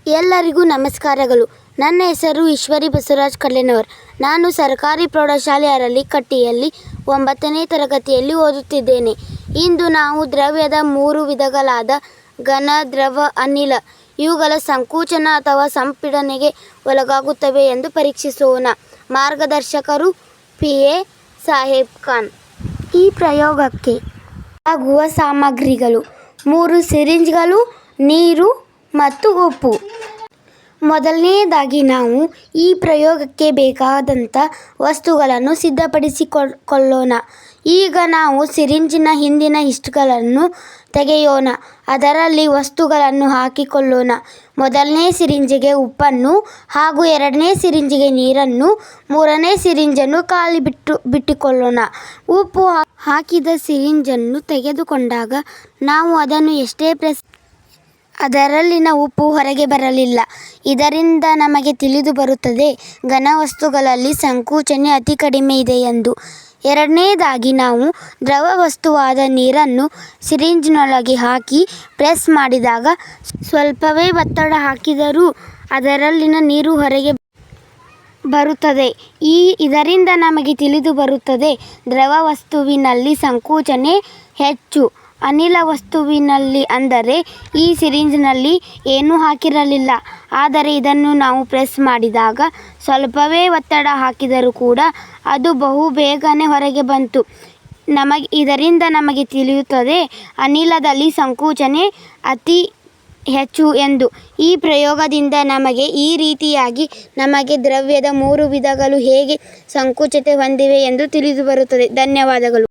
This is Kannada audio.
ಎಲ್ಲರಿಗೂ ನಮಸ್ಕಾರಗಳು. ನನ್ನ ಹೆಸರು ಈಶ್ವರಿ ಬಸವರಾಜ್ ಕಡ್ಲೆನವರ್. ನಾನು ಸರ್ಕಾರಿ ಪ್ರೌಢಶಾಲೆ ಅರಳಿಕಟ್ಟಿಯಲ್ಲಿ 9ನೇ ತರಗತಿಯಲ್ಲಿ ಓದುತ್ತಿದ್ದೇನೆ. ಇಂದು ನಾವು ದ್ರವ್ಯದ 3 ವಿಧಗಳಾದ ಘನ, ದ್ರವ, ಅನಿಲ ಇವುಗಳ ಸಂಕುಚನ ಅಥವಾ ಸಂಪೀಡನೆಗೆ ಒಳಗಾಗುತ್ತವೆ ಎಂದು ಪರೀಕ್ಷಿಸೋಣ. ಮಾರ್ಗದರ್ಶಕರು PA ಸಾಹೇಬ್ ಖಾನ್. ಈ ಪ್ರಯೋಗಕ್ಕೆ ಆಗುವ ಸಾಮಗ್ರಿಗಳು: 3 ಸಿರಿಂಜ್ಗಳು, ನೀರು ಮತ್ತು ಉಪ್ಪು. ಮೊದಲನೆಯದಾಗಿ ನಾವು ಈ ಪ್ರಯೋಗಕ್ಕೆ ಬೇಕಾದಂಥ ವಸ್ತುಗಳನ್ನು ಸಿದ್ಧಪಡಿಸಿಕೊಳ್ಳೋಣ. ಈಗ ನಾವು ಸಿರಿಂಜಿನ ಹಿಂದಿನ ಇಸ್ಟ್ಗಳನ್ನು ತೆಗೆಯೋಣ. ಅದರಲ್ಲಿ ವಸ್ತುಗಳನ್ನು ಹಾಕಿಕೊಳ್ಳೋಣ. ಮೊದಲನೇ ಸಿರಿಂಜಿಗೆ ಉಪ್ಪನ್ನು ಹಾಗೂ 2ನೇ ಸಿರಿಂಜಿಗೆ ನೀರನ್ನು, 3ನೇ ಸಿರಿಂಜನ್ನು ಖಾಲಿ ಬಿಟ್ಟುಕೊಳ್ಳೋಣ. ಉಪ್ಪು ಹಾಕಿದ ಸಿರಿಂಜನ್ನು ತೆಗೆದುಕೊಂಡಾಗ ನಾವು ಅದನ್ನು ಎಷ್ಟೇ ಪ್ರೆಸ್ ಅದರಲ್ಲಿನ ಉಪ್ಪು ಹೊರಗೆ ಬರಲಿಲ್ಲ. ಇದರಿಂದ ನಮಗೆ ತಿಳಿದು ಬರುತ್ತದೆ ಘನವಸ್ತುಗಳಲ್ಲಿ ಸಂಕುಚನೆ ಅತಿ ಕಡಿಮೆ ಇದೆ ಎಂದು. ಎರಡನೆಯದಾಗಿ ನಾವು ದ್ರವ ವಸ್ತುವಾದ ನೀರನ್ನು ಸಿರಿಂಜಿನೊಳಗೆ ಹಾಕಿ ಪ್ರೆಸ್ ಮಾಡಿದಾಗ ಸ್ವಲ್ಪವೇ ಒತ್ತಡ ಹಾಕಿದರೂ ಅದರಲ್ಲಿನ ನೀರು ಹೊರಗೆ ಬರುತ್ತದೆ. ಇದರಿಂದ ನಮಗೆ ತಿಳಿದು ಬರುತ್ತದೆ ದ್ರವ ವಸ್ತುವಿನಲ್ಲಿ ಸಂಕುಚನೆ ಹೆಚ್ಚು. ಅನಿಲ ವಸ್ತುವಿನಲ್ಲಿ ಅಂದರೆ ಈ ಸಿರಿಂಜಿನಲ್ಲಿ ಏನೂ ಹಾಕಿರಲಿಲ್ಲ, ಆದರೆ ಇದನ್ನು ನಾವು ಪ್ರೆಸ್ ಮಾಡಿದಾಗ ಸ್ವಲ್ಪವೇ ಒತ್ತಡ ಹಾಕಿದರೂ ಕೂಡ ಅದು ಬಹು ಬೇಗನೆ ಹೊರಗೆ ಬಂತು. ಇದರಿಂದ ನಮಗೆ ತಿಳಿಯುತ್ತದೆ ಅನಿಲದಲ್ಲಿ ಸಂಕುಚನೆ ಅತಿ ಹೆಚ್ಚು ಎಂದು. ಈ ಪ್ರಯೋಗದಿಂದ ನಮಗೆ ಈ ರೀತಿಯಾಗಿ ನಮಗೆ ದ್ರವ್ಯದ 3 ವಿಧಗಳು ಹೇಗೆ ಸಂಕುಚಿತ ಹೊಂದಿವೆ ಎಂದು ತಿಳಿದು ಬರುತ್ತದೆ. ಧನ್ಯವಾದಗಳು.